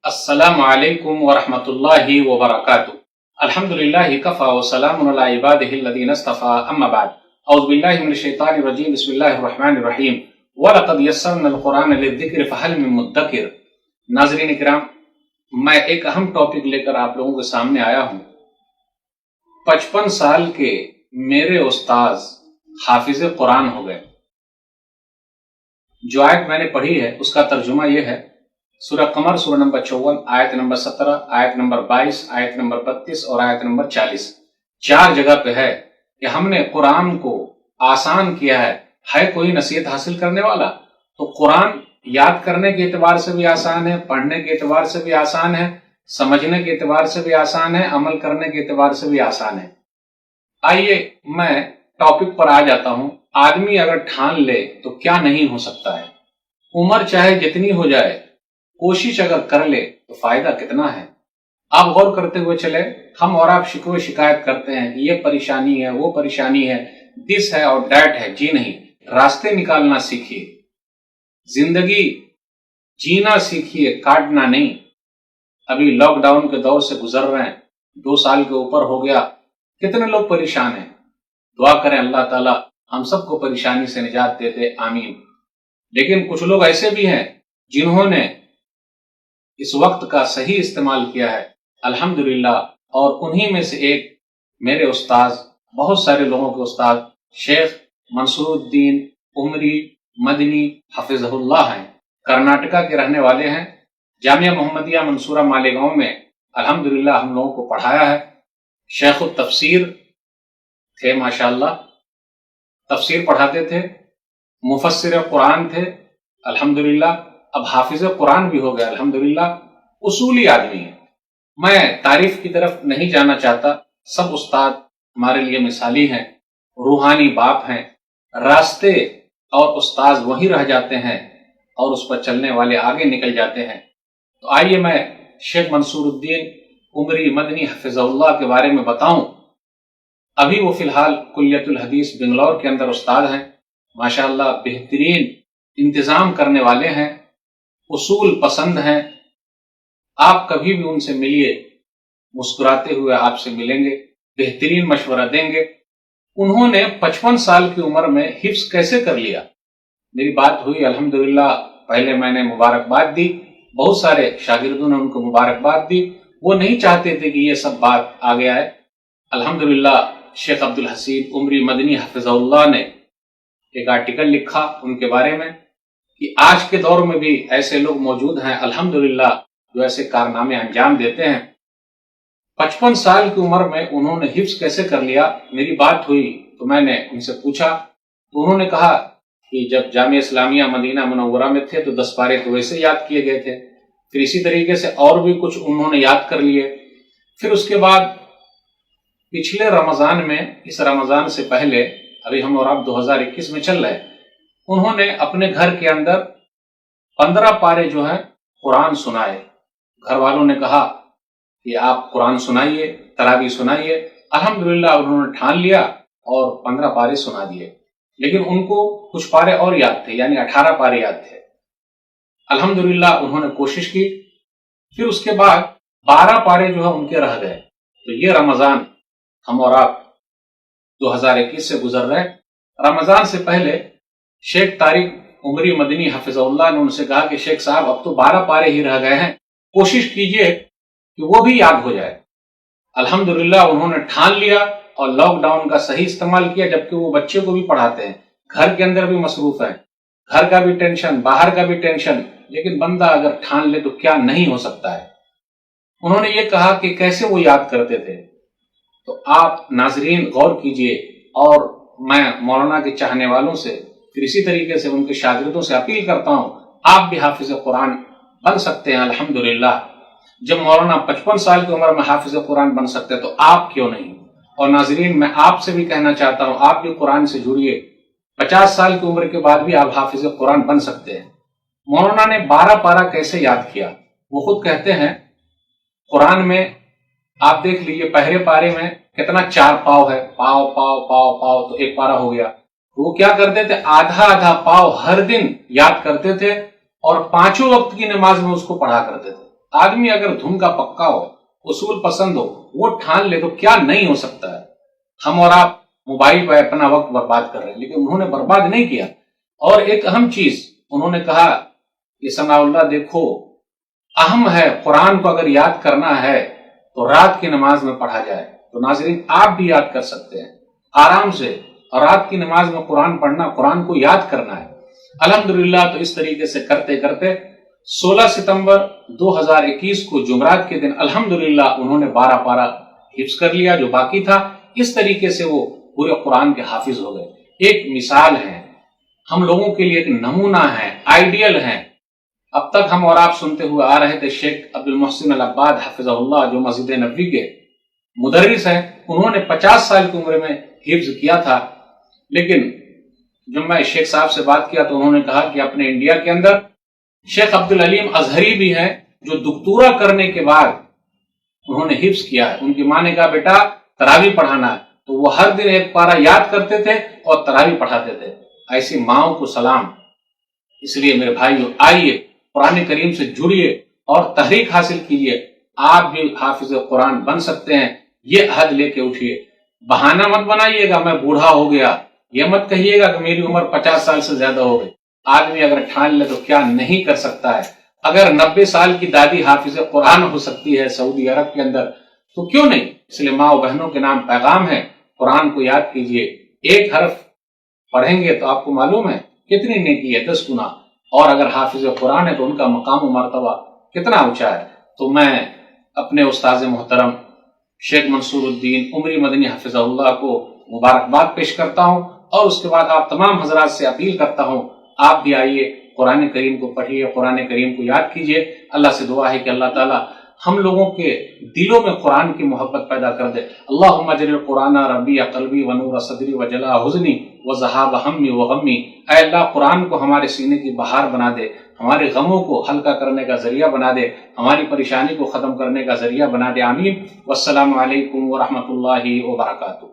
السلام علیکم ورحمۃ اللہ وبرکاتہ۔ الحمدللہ کفا وسلام علی عبادہ الذین اصطفی، اما بعد، اعوذ باللہ من الشیطان الرجیم، بسم اللہ الرحمن الرحیم۔ وَلَقَدْ يَسَّرْنَا الْقُرْآنَ لِلذِّكْرِ فَهَلْ مِن مُدَّكِرٍ۔ ناظرین کرام، میں ایک اہم ٹاپک لے کر آپ لوگوں کے سامنے آیا ہوں۔ 55 سال کے میرے استاذ حافظ قرآن ہو گئے۔ جو آیت میں نے پڑھی ہے اس کا ترجمہ یہ ہے، سورہ قمر سورہ نمبر 54 آیت نمبر 17، آیت نمبر 22، آیت نمبر 32 اور آیت نمبر 40۔ 4 جگہ پہ ہے کہ ہم نے قرآن کو آسان کیا ہے کوئی نصیحت حاصل کرنے والا؟ تو قرآن یاد کرنے کے اعتبار سے بھی آسان ہے، پڑھنے کے اعتبار سے بھی آسان ہے، سمجھنے کے اعتبار سے بھی آسان ہے، عمل کرنے کے اعتبار سے بھی آسان ہے۔ آئیے میں ٹاپک پر آ جاتا ہوں۔ آدمی اگر ٹھان لے تو کیا نہیں ہو سکتا ہے۔ عمر چاہے جتنی ہو جائے، کوشش اگر کر لے تو فائدہ کتنا ہے۔ آپ غور کرتے ہوئے چلے، ہم اور آپ شکوے شکایت کرتے ہیں کہ یہ پریشانی ہے، وہ پریشانی ہے، دس ہے اور دیٹ ہے۔ جی نہیں، راستے نکالنا سیکھیے، زندگی جینا سیکھیے، کاٹنا نہیں۔ ابھی لاک ڈاؤن کے دور سے گزر رہے ہیں، 2 سال کے اوپر ہو گیا، کتنے لوگ پریشان ہیں۔ دعا کریں اللہ تعالیٰ ہم سب کو پریشانی سے نجات دے دے، آمین۔ لیکن کچھ لوگ ایسے بھی ہیں جنہوں نے اس وقت کا صحیح استعمال کیا ہے، الحمدللہ، اور انہی میں سے ایک میرے استاذ، بہت سارے لوگوں کے استاد، شیخ منصور الدین عمری مدنی حفظہ اللہ ہیں۔ کرناٹکا کے رہنے والے ہیں، جامعہ محمدیہ منصورہ مالیگاؤں میں الحمدللہ ہم لوگوں کو پڑھایا ہے۔ شیخ التفسیر تھے، ماشاءاللہ، تفسیر پڑھاتے تھے، مفسر قرآن تھے الحمدللہ، اب حافظ قرآن بھی ہو گیا الحمدللہ۔ اصولی آدمی ہے۔ میں تعریف کی طرف نہیں جانا چاہتا، سب استاد ہمارے لیے مثالی ہیں، روحانی باپ ہیں۔ راستے اور استاذ وہی رہ جاتے ہیں اور اس پر چلنے والے آگے نکل جاتے ہیں۔ تو آئیے میں شیخ منصور الدین عمری مدنی حفظہ اللہ کے بارے میں بتاؤں۔ ابھی وہ فی الحال کلیت الحدیث بنگلور کے اندر استاد ہیں، ماشاءاللہ بہترین انتظام کرنے والے ہیں، اصول پسند ہیں۔ آپ کبھی بھی ان سے ملیے، مسکراتے ہوئے آپ سے ملیں گے، بہترین مشورہ دیں گے۔ انہوں نے 55 سال کی عمر میں حفظ کیسے کر لیا؟ میری بات ہوئی الحمدللہ، پہلے میں نے مبارکباد دی، بہت سارے شاگردوں نے ان کو مبارکباد دی۔ وہ نہیں چاہتے تھے کہ یہ سب بات آگے آئے۔ الحمدللہ شیخ عبدالحسین عمری مدنی حفظہ اللہ نے ایک آرٹیکل لکھا ان کے بارے میں کہ آج کے دور میں بھی ایسے لوگ موجود ہیں الحمدللہ جو ایسے کارنامے انجام دیتے ہیں۔ 55 سال کی عمر میں انہوں نے حفظ کیسے کر لیا؟ میری بات ہوئی تو میں نے ان سے پوچھا تو انہوں نے کہا کہ جب جامعہ اسلامیہ مدینہ منورہ میں تھے تو 10 پارے تو ویسے یاد کیے گئے تھے، پھر اسی طریقے سے اور بھی کچھ انہوں نے یاد کر لیے۔ پھر اس کے بعد پچھلے رمضان میں، اس رمضان سے پہلے، ابھی ہم اور اب 2021 میں چل رہے، انہوں نے اپنے گھر کے اندر 15 پارے جو ہیں قرآن سنائے۔ گھر والوں نے کہا کہ آپ قرآن سنائیے، تراویح سنائیے۔ الحمدللہ انہوں نے ٹھان لیا اور 15 پارے سنا دیے، لیکن ان کو کچھ پارے اور یاد تھے، یعنی 18 پارے یاد تھے۔ الحمدللہ انہوں نے کوشش کی، پھر اس کے بعد 12 پارے جو ہے ان کے رہ گئے۔ تو یہ رمضان ہم اور آپ 2021 سے گزر رہے۔ رمضان سے پہلے شیخ طارق عمری مدنی حفظہ اللہ نے ان سے کہا کہ شیخ صاحب اب تو 12 پارے ہی رہ گئے ہیں، کوشش کیجئے کہ وہ بھی یاد ہو جائے۔ الحمدللہ انہوں نے ٹھان لیا اور لاک ڈاؤن کا صحیح استعمال کیا، جبکہ وہ بچے کو بھی پڑھاتے ہیں، گھر کے اندر بھی مصروف ہیں، گھر کا بھی ٹینشن، باہر کا بھی ٹینشن، لیکن بندہ اگر ٹھان لے تو کیا نہیں ہو سکتا ہے۔ انہوں نے یہ کہا کہ کیسے وہ یاد کرتے تھے، تو آپ ناظرین غور کیجئے، اور میں مولانا کے چاہنے والوں سے پھر اسی طریقے سے ان کے شاگردوں سے اپیل کرتا ہوں، آپ بھی حافظ قرآن بن سکتے ہیں الحمدللہ۔ جب مولانا 55 سال کی عمر میں حافظ قرآن بن سکتے تو آپ کیوں نہیں؟ اور ناظرین میں آپ سے بھی کہنا چاہتا ہوں، آپ بھی قرآن سے جڑیے، 50 سال کی عمر کے بعد بھی آپ حافظ قرآن بن سکتے ہیں۔ مولانا نے 12 پارہ کیسے یاد کیا؟ وہ خود کہتے ہیں قرآن میں آپ دیکھ لیجئے پہلے پارے میں کتنا 4 پاؤ ہے، پاؤ پاؤ پاؤ پاؤ، تو ایک پارہ ہو گیا۔ وہ کیا کرتے تھے؟ آدھا آدھا پاؤ ہر دن یاد کرتے تھے اور 5 وقت کی نماز میں اس کو پڑھا کرتے تھے۔ آدمی اگر دھن کا پکا ہو، اصول پسند ہو، وہ ٹھان لے تو کیا نہیں ہو سکتا ہے۔ ہم اور آپ موبائل پہ اپنا وقت برباد کر رہے ہیں، لیکن انہوں نے برباد نہیں کیا۔ اور ایک اہم چیز انہوں نے کہا کہ ثناء اللہ دیکھو، اہم ہے قرآن کو اگر یاد کرنا ہے تو رات کی نماز میں پڑھا جائے۔ تو ناظرین آپ بھی یاد کر سکتے ہیں آرام سے، اور رات کی نماز میں قرآن پڑھنا، قرآن کو یاد کرنا ہے۔ الحمدللہ تو اس طریقے سے کرتے کرتے 16 ستمبر 2021 کو جمعرات کے دن الحمدللہ انہوں نے 12 پارہ حفظ کر لیا جو باقی تھا۔ اس طریقے سے وہ پورے قرآن کے حافظ ہو گئے۔ ایک مثال ہے، ہم لوگوں کے لیے ایک نمونہ ہے، آئیڈیل ہے۔ اب تک ہم اور آپ سنتے ہوئے آ رہے تھے شیخ عبد المحسن العباد حفظہ اللہ، جو مسجد نبوی کے مدرس ہیں، انہوں نے 50 سال کی عمر میں حفظ کیا تھا۔ لیکن جب میں شیخ صاحب سے بات کیا تو انہوں نے کہا کہ اپنے انڈیا کے اندر شیخ عبد العلیم ازہری بھی ہیں، جو دکتورا کرنے کے بعد انہوں نے حفظ کیا ہے۔ ان کی ماں نے کہا بیٹا تراویح پڑھانا ہے، تو وہ ہر دن ایک پارہ یاد کرتے تھے اور تراویح پڑھاتے تھے۔ ایسی ماؤں کو سلام۔ اس لیے میرے بھائیو، آئیے قرآن کریم سے جڑیے اور تحریک حاصل کیجیے۔ آپ بھی حافظ قرآن بن سکتے ہیں، یہ عہد لے کے اٹھیے۔ بہانہ مت بنائیے گا میں بوڑھا ہو گیا، یہ مت کہیے گا کہ میری عمر 50 سال سے زیادہ ہو گئی۔ آدمی اگر ٹھان لے تو کیا نہیں کر سکتا ہے۔ اگر 90 سال کی دادی حافظ قرآن ہو سکتی ہے سعودی عرب کے اندر، تو کیوں نہیں؟ اس لیے ماں و بہنوں کے نام پیغام ہے، قرآن کو یاد کیجیے۔ ایک حرف پڑھیں گے تو آپ کو معلوم ہے کتنی نیکی ہے، 10 گنا۔ اور اگر حافظ قرآن ہے تو ان کا مقام و مرتبہ کتنا اونچا ہے۔ تو میں اپنے استاذ محترم شیخ منصور الدین عمری مدنی حفظہ اللہ کو مبارکباد پیش کرتا ہوں، اور اس کے بعد آپ تمام حضرات سے اپیل کرتا ہوں آپ بھی آئیے قرآن کریم کو پڑھیے، قرآن کریم کو یاد کیجیے۔ اللہ سے دعا ہے کہ اللہ تعالیٰ ہم لوگوں کے دلوں میں قرآن کی محبت پیدا کر دے۔ اللہم اجعل القرآن ربیع قلبی ونور صدری وجلاء حزنی وذہاب ہمی وغمی۔ اے اللہ قرآن کو ہمارے سینے کی بہار بنا دے، ہمارے غموں کو ہلکا کرنے کا ذریعہ بنا دے، ہماری پریشانی کو ختم کرنے کا ذریعہ بنا دے۔ آمین۔ والسلام علیکم ورحمۃ اللہ وبرکاتہ۔